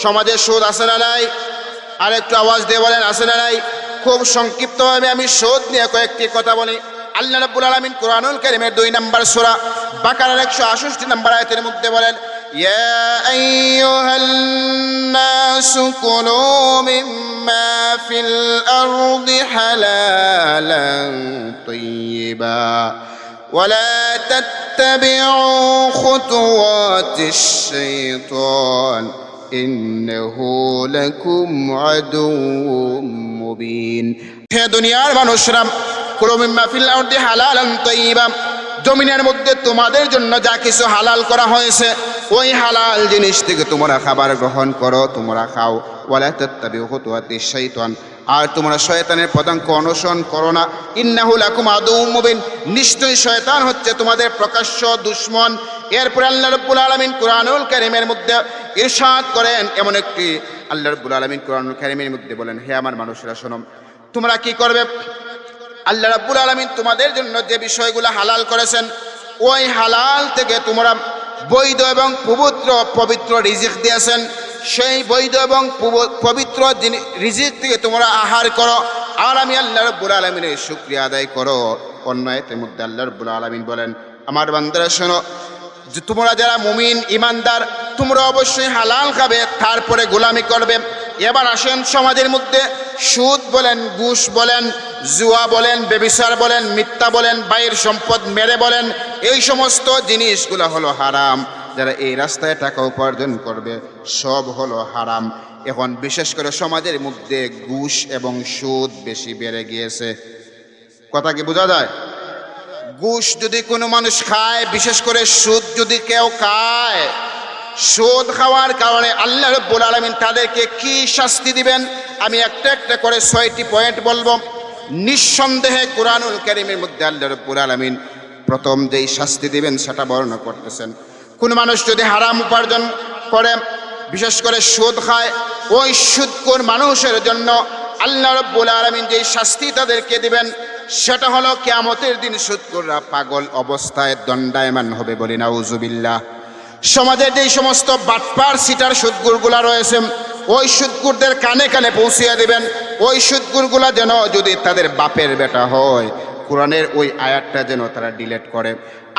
সমাজে সুদ আছে না নাই? আর একটু আওয়াজ দিয়ে বলেন আছে না নাই? খুব সংক্ষিপ্তভাবে আমি সুদ নিয়ে কয়েকটি কথা বলি। আল্লাহ রাব্বুল আলামিন কুরআনুল কারীমের 2 নম্বর সূরা বাকারার 168 নম্বর আয়াতের মধ্যে বলেন, ইয়া আইয়ুহান নাসু কুলু মিম্মা ফিল আরদি হালালান তাইয়্যিবা ওয়ালা তাত্তাবিউ খুতুওয়াতিশ শাইতান ইন্নাহু লাকুম আদুউম মুবিন। হে দুনিয়ার মানুষরা, কুলু মিম্মা ফিল আরদি হালালান তাইয়্যিবা, জমিনের মধ্যে তোমাদের জন্য যা কিছু হালাল করা হয়েছে ওই হালাল জিনিস থেকে তোমরা খাবার গ্রহণ করো, তোমরা খাও। ওয়ালা তাত্তাবিউ খুতুওয়াতিশ শাইতান, আর তোমরা শয়তানের পদাঙ্ক অনুসরণ করো না। ইন্নাহু লাকুম আদুউম মুবিন, নিশ্চয়ই শয়তান হচ্ছে তোমাদের প্রকাশ্য দুশমন। এরপরে আল্লাহ রাব্বুল আলামিন কুরআনুল কারীমের মধ্যে ইরশাদ করেন, এমন একটি আল্লাহ রাব্বুল আলামিন কুরআনুল কারীমের মধ্যে বলেন, হে আমার মানুষেরা শোনো, তোমরা কি করবে? আল্লাহ রাব্বুল আলামিন তোমাদের জন্য যে বিষয়গুলো হালাল করেছেন ওই হালাল থেকে তোমরা বৈধ এবং পবিত্র রিজিক দিয়েছেন, সেই বৈধ এবং পবিত্র রিজিক থেকে তোমরা আহার করো, আর আমি আল্লাহ রাব্বুল আলামিনের শুকরিয়া আদায় করো। অন্য আয়াতের মধ্যে আল্লাহ রাব্বুল আলামিন বলেন, আমার বান্দারা শোনো, যে তোমরা যারা মুমিন ইমানদার তোমরা অবশ্যই হালাল খাবে, তারপরে গোলামি করবে। এবার আসেন, সমাজের মধ্যে সুদ বলেন, ঘুষ বলেন, জুয়া বলেন, ব্যভিচার বলেন, মিথ্যা বলেন, বাইরের সম্পদ মেরে বলেন, এই সমস্ত জিনিসগুলো হলো হারাম। যারা এই রাস্তায় টাকা উপার্জন করবে সব হলো হারাম। এখন বিশেষ করে সমাজের মধ্যে ঘুষ এবং সুদ বেশি বেড়ে গিয়েছে। কথা কি বোঝা যায়? ঘুষ যদি কোনো মানুষ খায়, বিশেষ করে সুদ যদি কেউ খায়, সুদ খাওয়ার কারণে আল্লাহ রাব্বুল আলামিন তাদেরকে কি শাস্তি দিবেন আমি একটা একটা করে 6টি পয়েন্ট বলবো। নিঃসন্দেহে কুরআনুল কারীমের মধ্যে আল্লাহ রাব্বুল আলামিন প্রথম যেই শাস্তি দিবেন সেটা বর্ণনা করতেছেন। কোন মানুষ যদি হারাম উপার্জন করে, বিশেষ করে সুদ খায়, ওই সুদখোর মানুষের জন্য আল্লাহ রাব্বুল আলামিন যেই শাস্তি তাদেরকে দিবেন সেটা হলো কিয়ামতের দিন সুদখোররা পাগল অবস্থায় দণ্ডায়মান হবে, বলি নাউজুবিল্লাহ। সমাজের যেই সমস্ত বাটপার সিটার সুদখোরগুলা রয়েছে ওই সুদখোরদের কানে কানে পৌঁছিয়ে দিবেন, ওই সুদখোরগুলা যেন যদি তাদের বাপের বেটা হয়, কোরআনের ওই আয়াতটা যেন তারা ডিলিট করে।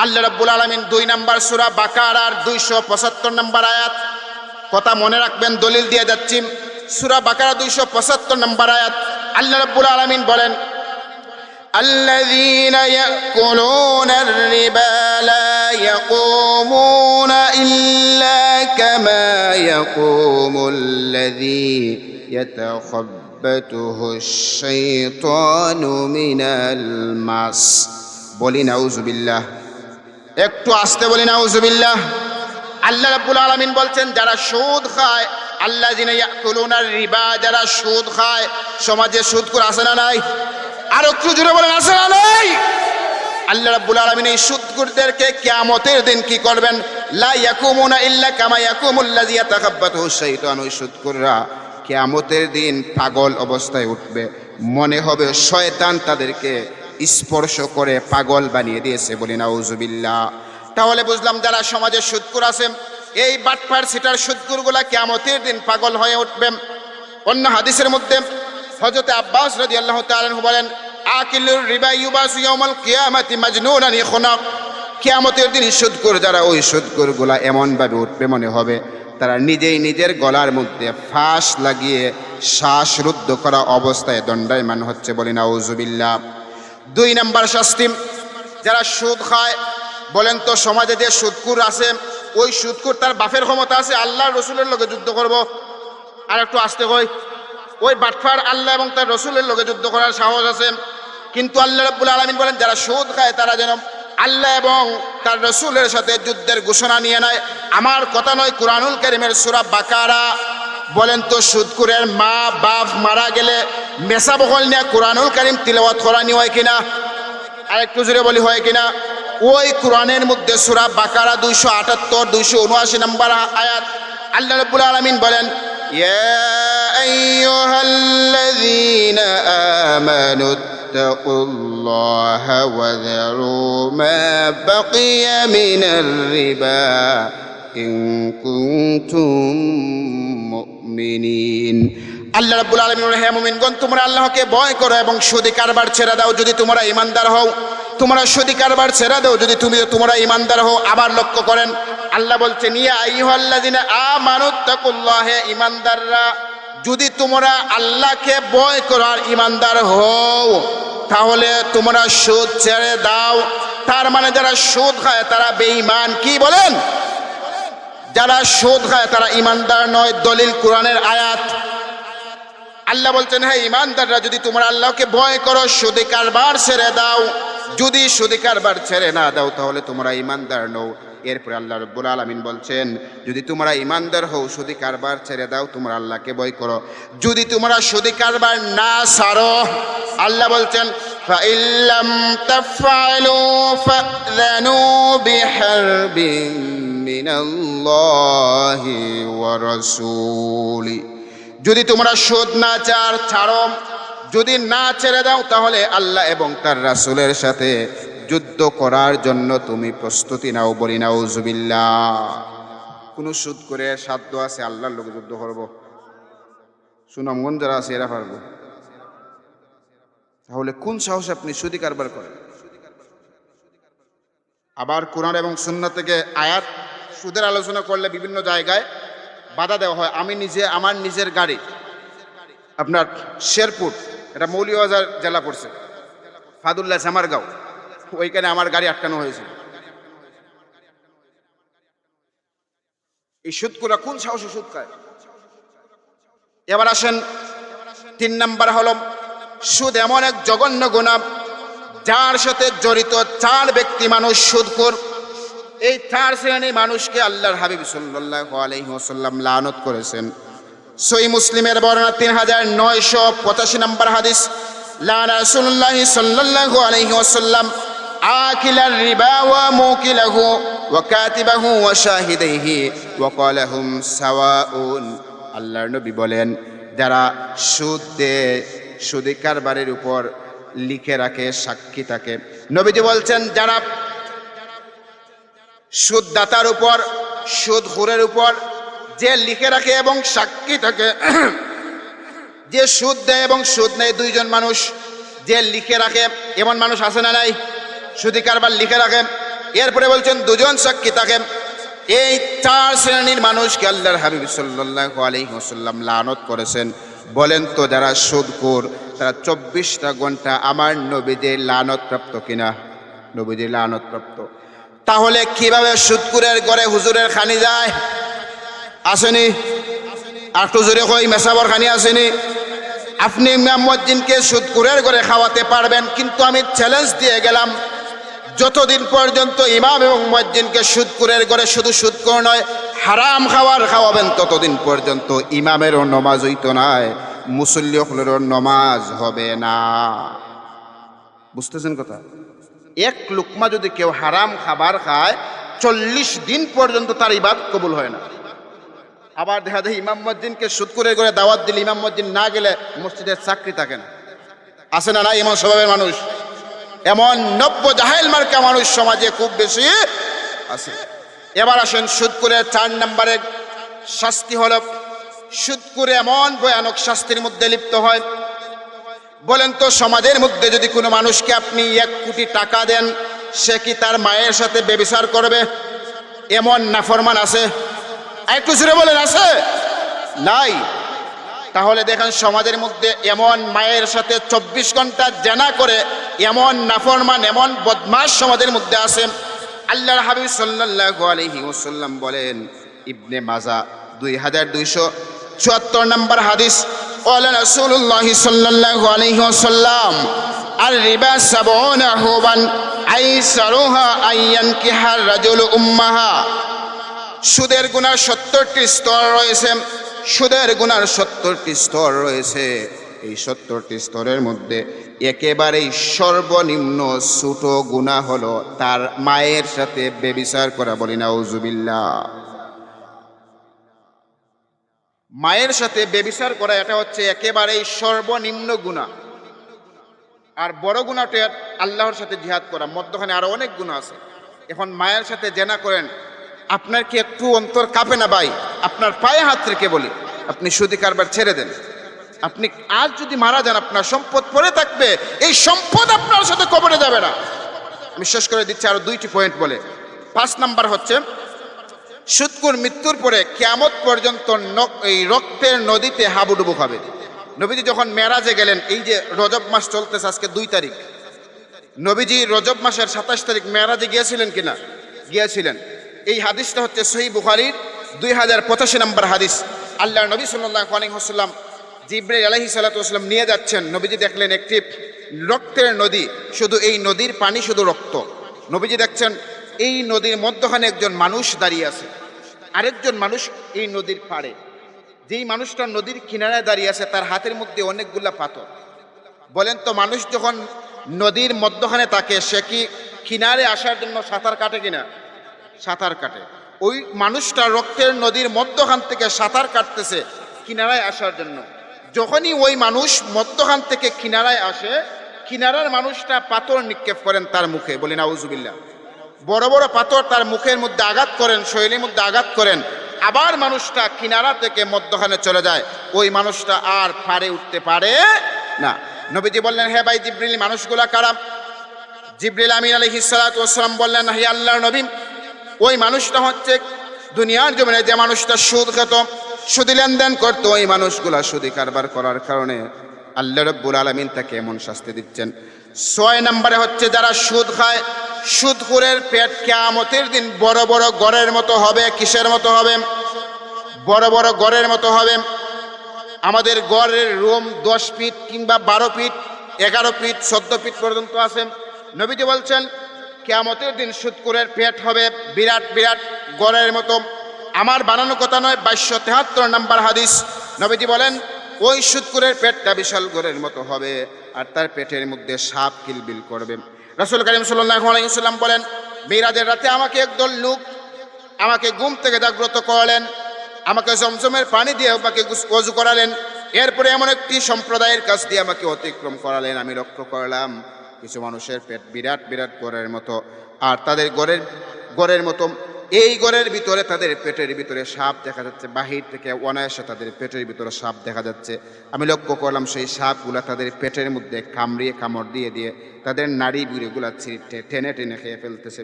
আল্লাহ রাব্বুল আলামিন 2 নম্বর সূরা বাকারার 275 নম্বর আয়াত, কথা মনে রাখবেন, দলিল দিয়ে যাচ্ছি। সূরা বাকারা 275 নম্বর আয়াত, আল্লাহ রাব্বুল আলামিন বলেন, আল্লাযীনা ইয়াকুলুনার রিবা লা ইয়াকুমুনা ইল্লা কামা ইয়াকুমুল্লাযী ইয়াতাখাব্বাতুহুশ শাইতানু মিনাল মাস। বলি নাউজুবিল্লাহ, একটু আস্তে বলি নাউজুবিল্লাহ। আল্লাহ রাব্বুল আলামিন বলছেন যারা সুদ খায়, আল্লাযীনা ইয়াকুলুনার রিবা, যারা সুদ খায়। সমাজে সুদখোর আছে না নাই? আর একটু জোরে বলেন আছে না নাই? আল্লাহ রাব্বুল আলামিন এই সুদখোরদেরকে কিয়ামতের দিন কি করবেন? লা ইয়াকুমুনা ইল্লা কামা ইয়াকুমুল্লাযী ইয়াতাখাব্বাতুহুশ শাইতান। ওই সুদখোররা কিয়ামতের দিন পাগল অবস্থায় উঠবে, মনে হবে শয়তান তাদেরকে স্পর্শ করে পাগল বানিয়ে দিয়েছে, বলি নাউজুবিল্লাহ। তাহলে বুঝলাম যারা সমাজে সুদখোর আছে, এই বাটপার সিটার সুদখোরগুলা কিয়ামতের দিন পাগল হয়ে উঠবে। অন্য হাদিসের মধ্যে হযরত আব্বাস রাদিয়াল্লাহু তাআলা আনহু বলেন, আকিলুর রিবা ইউবাসু ইয়াউমাল কিয়ামাতি মাজনুনান ইখনাক। কিয়ামতের দিন সুদখোর যারা, ওই সুদখোরগুলা এমন ভাবে উঠবে মনে হবে তারা নিজেই নিজের গলার মধ্যে ফাঁস লাগিয়ে শ্বাসরুদ্ধ করা অবস্থায় দণ্ডায়মান হচ্ছে, বলি নাউজুবিল্লাহ। 2 নম্বর শাস্তি যারা সুদ খায়। বলেন তো সমাজে যে সুদখোর আছে, ওই সুদখোর তার বাপের ক্ষমতা আছে আল্লাহর রাসূলের লগে যুদ্ধ করব? আর একটু আস্তে কই, ওই বাটফার আল্লাহ এবং তার রাসূলের লগে যুদ্ধ করার সাহস আছে? কিন্তু আল্লাহ রাব্বুল আলামিন বলেন যারা সুদ খায় তারা যেন আল্লাহ এবং তার রাসূলের সাথে যুদ্ধের ঘোষণা নিয়ে নেয়। আমার কথা নয়, কুরআনুল কারীমের সূরা বাকারা। বলেন তো সুদখোরের মা বাপ মারা গেলে মেসা বকল নিয়ে কুরআনুল কারীম তিলাওয়াত করানি হয় কিনা? আর একটু জোরে বলি হয় কিনা? ওই কোরআনের মধ্যে সূরা বাকারা 278 279 নম্বর আয়াত আল্লাহ রাব্বুল আলামিন বলেন, ইয়া আইয়ুহাল্লাযীনা আমানু ইত্তাকুল্লাহা ওয়া যারু মা বাকিয়া মিনার রিবা ইন কুনতুম মুমিনিন। আল্লাহ রাব্বুল আলামিন বলেন, হে মুমিনগণ, তোমরা আল্লাহকে ভয় করো এবং সুদী কারবার ছেড়ে দাও যদি তোমরা ঈমানদার হও। তোমরা সুদী কারবার ছেড়ে দাও যদি তোমরা ঈমানদার হও। আবার লক্ষ্য করেন, আল্লাহ বলছেন, ইয়া আইয়ুহাল্লাযিনা আমানুত্তাকুল্লাহ, হে ঈমানদাররা, যদি তোমরা আল্লাহকে ভয় করো আর ঈমানদার হও তাহলে তোমরা সুদ ছেড়ে দাও। তার মানে যারা সুদ খায় তারা বেঈমান। কি বলেন? যারা সুদ খায় তারা ঈমানদার নয়। দলিল কোরআনের আয়াত। আল্লাহ বলছেন, হ্যাঁ ঈমানদাররা, যদি তোমরা আল্লাহকে ভয় করো সুদী কারবার ছেড়ে দাও। যদি সুদী কারবার ছেড়ে না দাও তাহলে তোমরা ঈমানদার নও। এরপরে আল্লাহ রাব্বুল আলামিন বলছেন, যদি তোমরা ঈমানদার হও সুদী কারবার ছেড়ে দাও, তোমরা আল্লাহকে ভয় করো। যদি তোমরা সুদী কারবার না ছাড়ো, আল্লাহ বলছেন, ফাইল্লাম তাফআলু ফাযানু বিহারবিন মিনাল্লাহি ওয়া রাসূলি। যদি তোমরা সুদ না ছাড়ো, যদি না ছেড়ে দাও, তাহলে আল্লাহ এবং তার রাসূলের সাথে যুদ্ধ করার জন্য তুমি প্রস্তুতি নাও। বলি নাউজুবিল্লাহ। কোন সুদ করে সাধ্য আছে আল্লাহর লোক যুদ্ধ করব? সুনামগঞ্জ যারা আছে এরা পারবো? তাহলে কোন সাহসে আপনি সুদী কারবার করেন? আবার কোরআন এবং সুন্নাহ থেকে আয়াত সুদের আলোচনা করলে বিভিন্ন জায়গায় বাধা দেওয়া হয়। আমি নিজে আমার নিজের গাড়ি আপনার শেরপুর, এটা মৌলভীবাজার জেলা পড়ছে, ফাদুল্লাহ সামারগাঁও, ওইখানে আমার গাড়ি আটকানো হয়েছে। এই সুদকুরা কোন সাহসে সুদ খায়? এবার আসেন 3 নাম্বার হলো, সুদ এমন এক জঘন্য গুনাহ যার সাথে জড়িত 4 ব্যক্তি মানুষ সুদখোর। এই 4 শ্রেণীর মানুষকে আল্লাহর হাবিব সাল্লাল্লাহু আলাইহি ওয়াসাল্লাম লানত করেছেন। সহিহ মুসলিমের বর্ণনা 3985 নম্বর হাদিস, লানা রাসূলুল্লাহ সাল্লাল্লাহু আলাইহি ওয়াসাল্লাম আকিলার রিবা ওয়া মুকিলাহু ওয়া কাতিবাহু ওয়া শাহিদাইহি ওয়া ক্বালাহুম সাওয়াউন। আল্লাহর নবী বলেন, যারা সুদ দেয়, সুদী কারবারের উপর লিখে রাখে, সাক্ষী থাকে। নবীজি বলছেন, যারা সুদদাতার উপর, সুদখোরের উপর যে লিখে রাখে এবং সাক্ষী থাকে, যে সুদ দেয় এবং সুদ নেয়, 2 জন মানুষ যে লিখে রাখে, এমন মানুষ আছে না নাই? সুদী কারবার লিখে রাখে, এরপরে বলছেন 2 জন সাক্ষী থাকে। এই 4 শ্রেণীর মানুষকে আল্লাহর হাবিব সাল্লাল্লাহু আলাইহি ওয়াসাল্লাম লানত করেছেন। বলেন তো, যারা সুদখোর তারা 24টা ঘন্টা আমার নবীজির লানতপ্রাপ্ত কিনা? নবীজির লানতপ্রাপ্ত। তাহলে কিভাবে সুদখোরের ঘরে হুজুরের খানি যায়? আসেনি? আর একটু জোরে কই, মেসাবর খানি আসেনি? আপনি ইমাম মুয়াজ্জিনকে সুদখোরের ঘরে খাওয়াতে পারবেন, কিন্তু আমি চ্যালেঞ্জ দিয়ে গেলাম, যতদিন পর্যন্ত ইমাম এবং মুয়াজ্জিনকে সুদখোরের ঘরে শুধু সুদখোর নয় হারাম খাওয়াবেন, ততদিন পর্যন্ত ইমামেরও নামাজ হইতো না, মুসল্লিদেরও নামাজ হবে না। বুঝতেছেন কথা? 1 লুকমা যদি কেউ হারাম খাবার খায়, 40 দিন পর্যন্ত তার ইবাদত কবুল হয় না। আবার দেখা যায় ইমাম মুয়াজ্জিনকে সুদখোরের ঘরে দাওয়াত দিলে ইমাম মুয়াজ্জিন না গেলে মসজিদের চাকরি থাকে না। আছে না? না এমন স্বভাবের মানুষ, এমন নব্য জাহেল মার্কা মানুষ সমাজে খুব বেশি আছে। এবার আসেন সুদখোরের 4 নম্বরে শাস্তি হলো, সুদখোর এমন ভয়ানক শাস্তির মধ্যে লিপ্ত হয়। বলেন তো, সমাজের মধ্যে যদি কোনো মানুষকে আপনি 1 কোটি টাকা দেন, সে কি তার মায়ের সাথে ব্যভিচার করবে? এমন নাফরমান আছে? একটু জোরে বলেন, আছে? নাই। তাহলে দেখেন, সমাজের মধ্যে এমন মায়ের সাথে 24 ঘন্টা জেনা করে এমন নাফরমান, এমন বদমাশ সমাজের মধ্যে আছে। আল্লাহর হাবিব সাল্লাল্লাহু আলাইহি ওয়াসাল্লাম বলেন, ইবনে মাজাহ 2274 নম্বর হাদিস, ক্বালা রাসূলুল্লাহ সাল্লাল্লাহু আলাইহি ওয়াসাল্লাম, আর রিবা 70 হুবান আইসারুহা আইয়ানকিহার রাজুল উম্মাহা। সুদের গুনার 70টি স্তর রয়েছে। সুদের গুনার 70টি স্তর রয়েছে। এই 70টি স্তরের মধ্যে একেবারেই সর্বনিম্ন ছোট গুনাহ হলো তার মায়ের সাথে ব্যভিচার করা। বলি নাউজুবিল্লাহ। মায়ের সাথে ব্যভিচার করা, এটা হচ্ছে একেবারেই সর্বনিম্ন গুনাহ। আর বড় গুনাহটা আল্লাহর সাথে জিহাদ করা। মধ্যখানে আরো অনেক গুনাহ আছে। এখন মায়ের সাথে জেনা করেন, আপনার কি একটু অন্তর কাঁপে না ভাই? আপনার পায়ে হাত রেখে বলি, আপনি সুদি কারবার ছেড়ে দেন। আপনি আজ যদি মারা যান, আপনার সম্পদ পড়ে থাকবে, এই সম্পদ আপনার সাথে কবরে যাবে না। আমি শেষ করে দিচ্ছি আরো 2টি পয়েন্ট বলে। 5 নাম্বার হচ্ছে, সুদখোর মৃত্যুর পরে কিয়ামত পর্যন্ত এই রক্তের নদীতে হাবুডুবু খাবে। নবীজি যখন মেরাজে গেলেন, এই যে রজব মাস চলতেছে, আজকে 2 তারিখ, নবীজি রজব মাসের 27 তারিখ মেরাজে গিয়েছিলেন কিনা? গিয়েছিলেন। এই হাদিসটা হচ্ছে সহিহ বুখারীর 2085 নম্বর হাদিস। আল্লাহ নবী সাল্লাল্লাহু আলাইহি ওয়াসাল্লাম জিবরাইল আলাইহিস সালাতু ওয়াসাল্লাম নিয়ে যাচ্ছেন। নবীজি দেখলেন একটি রক্তের নদী, শুধু এই নদীর পানি শুধু রক্ত। নবীজি দেখছেন এই নদীর মধ্যখানে একজন মানুষ দাঁড়িয়ে আছে, আরেকজন মানুষ এই নদীর পাড়ে। যেই মানুষটা নদীর কিনারায় দাঁড়িয়ে আছে তার হাতের মধ্যে অনেকগুলা পাথর। বলেন তো, মানুষ যখন নদীর মধ্যখানে থাকে, সে কি কিনারে আসার জন্য সাঁতার কাটে কিনা? সাঁতার কাটে। ওই মানুষটা রক্তের নদীর মধ্যখান থেকে সাঁতার কাটতেছে কিনারায় আসার জন্য। যখনই ওই মানুষ মধ্যখান থেকে কিনারায় আসে, কিনারার মানুষটা পাথর নিক্ষেপ করেন তার মুখে, বলি নাউজুবিল্লাহ। বড় বড় পাথর তার মুখের মধ্যে আঘাত করেন, শরীরের মধ্যে আঘাত করেন। আবার মানুষটা কিনারা থেকে মধ্যখানে চলে যায়, ওই মানুষটা আর পারে উঠতে পারে না। নবীজি বললেন, হে ভাই জিবরিল, মানুষগুলা কারা? জিবরিল আমিন আলাইহিস সালাতু ওয়াসসালাম বললেন, হে আল্লাহর নবী, ওই মানুষটা হচ্ছে দুনিয়ার জমিনে যে মানুষটা সুদ খেত, সুদি লেনদেন করতো, ওই মানুষগুলা সুদি কারবার করার কারণে আল্লাহ রাব্বুল আলামিন তাকে এমন শাস্তি দিচ্ছেন। 6 নম্বরে হচ্ছে যারা সুদ খায়, সুদখোরের পেট কিয়ামতের দিন বড় বড় গড়ের মতো হবে। কিসের মতো হবে? বড় বড় গড়ের মতো হবে। আমাদের গড়ের রুম 10 ফিট কিংবা 12 ফিট, 11 ফিট, 14 ফিট পর্যন্ত আছে। নবীজি বলছেন কিয়ামতের দিন সুদখোরের পেট হবে বিরাট বিরাট গড়ের মতো। আমার বানানো কথা নয়, 2273 নম্বর হাদিস। নবীজি বলেন ওই সুদখোরের পেটটা বিশাল গড়ের মতো হবে, আর তার পেটের মধ্যে সাপ কিলবিল করবে। রাসূল কারীম সাল্লাল্লাহু আলাইহি ওয়াসাল্লাম বলেন, মিরাজের রাতে আমাকে একদল লোক আমাকে ঘুম থেকে জাগ্রত করালেন, আমাকে জমজমের পানি দিয়ে আমাকে ওযু করালেন, এরপরে এমন একটি সম্প্রদায়ের কাছ দিয়ে আমাকে অতিক্রম করালেন। আমি লক্ষ্য করলাম কিছু মানুষের পেট বিরাট বিরাট গড়ের মতো, আর তাদের গড়ের মতো এই গড়ের ভিতরে, তাদের পেটের ভিতরে সাপ দেখা যাচ্ছে। বাহির থেকে অনায়াসে তাদের পেটের ভিতরে সাপ দেখা যাচ্ছে। আমি লক্ষ্য করলাম সেই সাপগুলা তাদের পেটের মধ্যে কামড় দিয়ে দিয়ে তাদের নাড়ি বুড়িগুলা টেনে টেনে খেয়ে ফেলতেছে।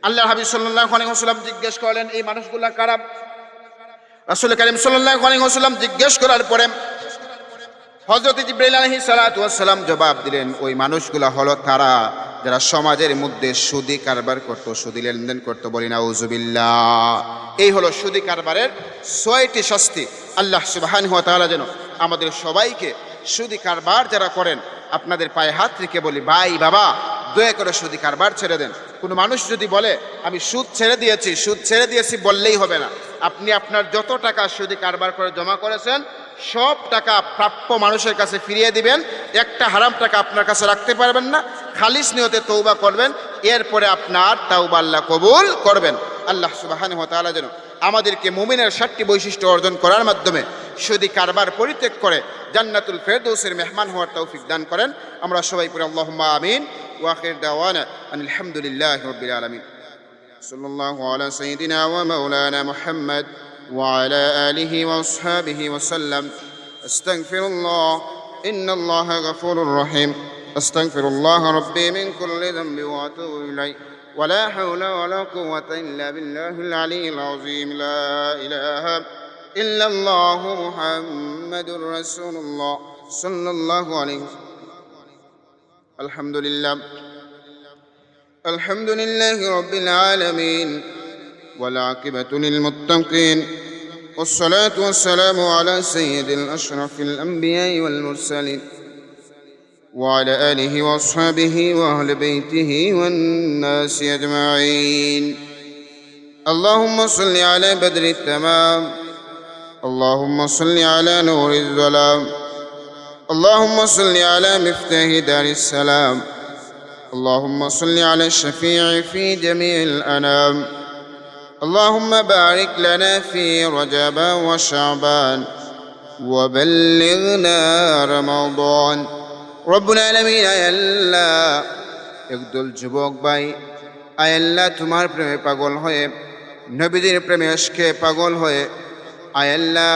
আল্লাহ হাবিব সাল্লাল্লাহু আলাইহি ওয়াসাল্লাম জিজ্ঞেস করলেন, এই মানুষগুলা কারা? রাসূল কারীম সাল্লাল্লাহু আলাইহি ওয়াসাল্লাম জিজ্ঞেস করার পরে হযরত জিবরাইল আলাইহিস সালাতু ওয়াস সালাম জবাব দিলেন, ওই মানুষগুলা হলো তারা যারা সমাজের মধ্যে সুদি কারবার করতো, সুদি লেনদেন করতো। বলি নাউজুবিল্লাহ। এই হলো সুদি কারবারের 6টি শাস্তি। আল্লাহ সুবহানাহু ওয়া তাআলা যেন আমাদের সবাইকে সুদি কারবার যারা করেন, আপনাদের পায়ে হাত রেখে বলি, ভাই বাবা, দয়া করে সুদি কারবার ছেড়ে দেন। কোনো মানুষ যদি বলে আমি সুদ ছেড়ে দিয়েছি বললেই হবে না। আপনি আপনার যত টাকা সুদি কারবার করে জমা করেছেন, সব টাকা প্রাপ্য মানুষের কাছে ফিরিয়ে দিবেন। একটা হারাম টাকা আপনার কাছে রাখতে পারবেন না। খালিস নিয়তে তওবা করবেন, এরপরে আপনার তাওবা আল্লাহ কবুল করবেন। আল্লাহ সুবহানাহু ওয়া তাআলা যেন আমাদেরকে মুমিনের 7টি বৈশিষ্ট্য অর্জন করার মাধ্যমে সুদি কারবার পরিত্যাগ করে জান্নাতুল ফেরদৌসের মেহমান হওয়ার তৌফিক দান করেন। আমরা সবাই পড়ি আল্লাহুম্মা আমিন। ওয়া আখির দাওয়ানা আলহামদুলিল্লাহি রাব্বিল আলামিন। সাল্লাল্লাহু আলা সাইয়্যিদিনা ওয়া মাওলানা মুহাম্মদ وعلى آله وأصحابه وسلم. أستغفر الله إن الله غفور رحيم. أستغفر الله ربي من كل ذنب وأتوب إليه. ولا حول ولا قوة إلا بالله العلي العظيم. لا إله إلا الله محمد رسول الله صلى الله عليه وسلم. الحمد لله رب العالمين، والعاقبة للمتقين، والصلاة والسلام على سيد الأشرف الأنبياء والمرسلين، وعلى آله وأصحابه وأهل بيته والناس أجمعين. اللهم صل على بدر التمام، اللهم صل على نور الظلام، اللهم صل على مفتاح دار السلام، اللهم صل على الشفيع في جميع الأنام. اللهم بارك لنا في رجب وشعبان وبلغنا رمضان. رب العالمين আয় আল্লাহ, একদল যুবক ভাই আয় আল্লাহ তোমার প্রেমে পাগল হয়ে, নবীদের প্রেমে আশকে পাগল হয়ে আয় আল্লাহ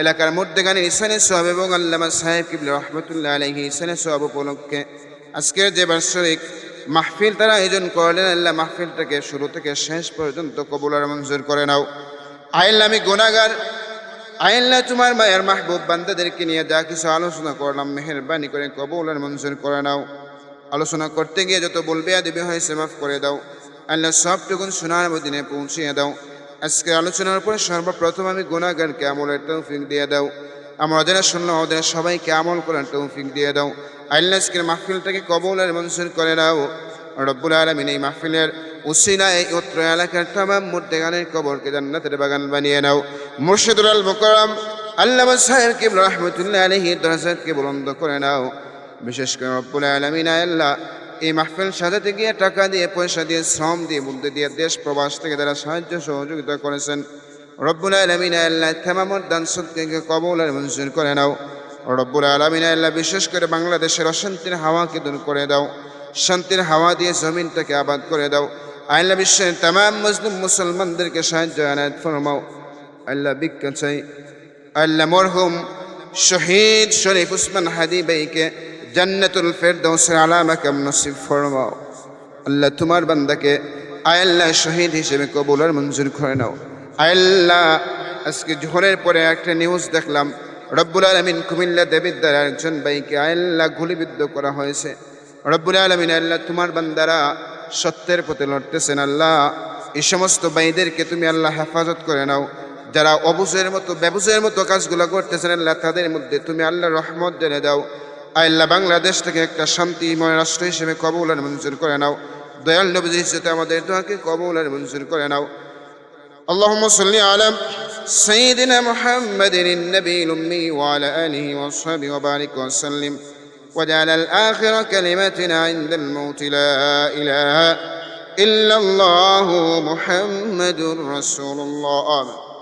এলাকার মধ্যেখানে ইসানের সওয়াব এবং আল্লামা সাহেব কিবলা রহমতুল্লাহ আলাইহি ইসানের সওয়াব উপলক্ষে আজকের যে বার্ষিক মাহফিল তারা আয়োজন করলেন, আল্লাহ মাহফিলটাকে শুরু থেকে শেষ পর্যন্ত কবুল আর মঞ্জুর করে নাও। আল্লাহ আমি গুনাহগার, আল্লাহ তোমার মায়ের মাহবুব বান্দাদেরকে নিয়ে যা কিছু আলোচনা করলাম মেহেরবানি করে কবুল আর মঞ্জুর করে নাও। আলোচনা করতে গিয়ে যত বলবে দেবে হয়েছে মাফ করে দাও। আল্লাহ সবটুকুন শোনার মদিনে পৌঁছিয়ে দাও। আজকে আলোচনার পর সর্বপ্রথম আমি গুনাহগারকে আমলের তৌফিক দিয়ে দাও। আমরা যারা শুনলাম ওদের সবাইকে আমল করার তৌফিক দিয়ে দাও। আল্লাহ আজকের মাহফিলটাকে কবুল আর মঞ্জুর করে নাও। রব্বুল আলামিন এই মাহফিলের উসিলায় এই অত্র এলাকার তামাম মুর্দেগানের কবরকে জান্নাতের বাগান বানিয়ে নাও। মুর্শিদুল আল মুকাররম আল্লামা সাহেব কিবলা রহমতুল্লাহ আলাইহি দরজাতকে বুলন্দ করে নাও। বিশেষ করে রব্বুল আলামিন আল্লাহ এই মাহফিল সাজাতে গিয়ে টাকা দিয়ে, পয়সা দিয়ে, শ্রম দিয়ে, বুদ্ধি দিয়ে, দেশ প্রবাস থেকে যারা সাহায্য সহযোগিতা করেছেন রব্বুল আলামিন আল্লাহ তামাম দান সদকাকে কবুল আর মঞ্জুর করে নাও। রব্বুল আলামিন আল্লাহ বিশেষ করে বাংলাদেশের অশান্তির হাওয়াকে দূর করে দাও। শান্তির হাওয়া দিয়ে জমিনটাকে আবাদ করে দাও। আল্লাহ বিশ্বের তামাম মুসলিম মুসলমানদেরকে সাহায্য আনায়াত ফরমাও। আল্লাহ ভিক্ষা চাই, আল্লাহ মরহুম শহীদ শরীফ উসমান হাদি ভাইকে জান্নাতুল ফেরদাউসের আলা মাকাম নসিব ফরমাও। আল্লাহ তোমার বান্দাকে আল্লাহ শহীদ হিসেবে কবুল আর মঞ্জুর করে নাও। আল্লাহ আজকে জোহরের পরে একটা নিউজ দেখলাম, রব্বুল আলামিন কুমিল্লা দেবিদ্দার একজন ভাইকে আল্লাহ গুলিবিদ্ধ করা হয়েছে। রব্বুল আলামিন আল্লাহ তোমার বান্দারা সত্যের পথে লড়তেছেন, আল্লাহ এই সমস্ত ভাইদেরকে তুমি আল্লাহ হেফাজত করে নাও। যারা অবুঝের মতো ব্যবুঝের মতো কাজগুলো করতেছেন আল্লাহ তাদের মধ্যে তুমি আল্লাহ রহমত ঢেলে দাও। আল্লাহ বাংলাদেশ থেকে একটা শান্তিময় রাষ্ট্র হিসেবে কবুল আর মঞ্জুর করে নাও। দয়াল নবীর ইজ্জতে আমাদের দোয়াকে কবুল আর মঞ্জুর করে নাও। اللهم صل على سيدنا محمد النبي الأمي وعلى آله وصحبه وبارك وسلم وجعل الآخر كلمتنا عند الموت لا إله إلا الله محمد رسول الله. آمين.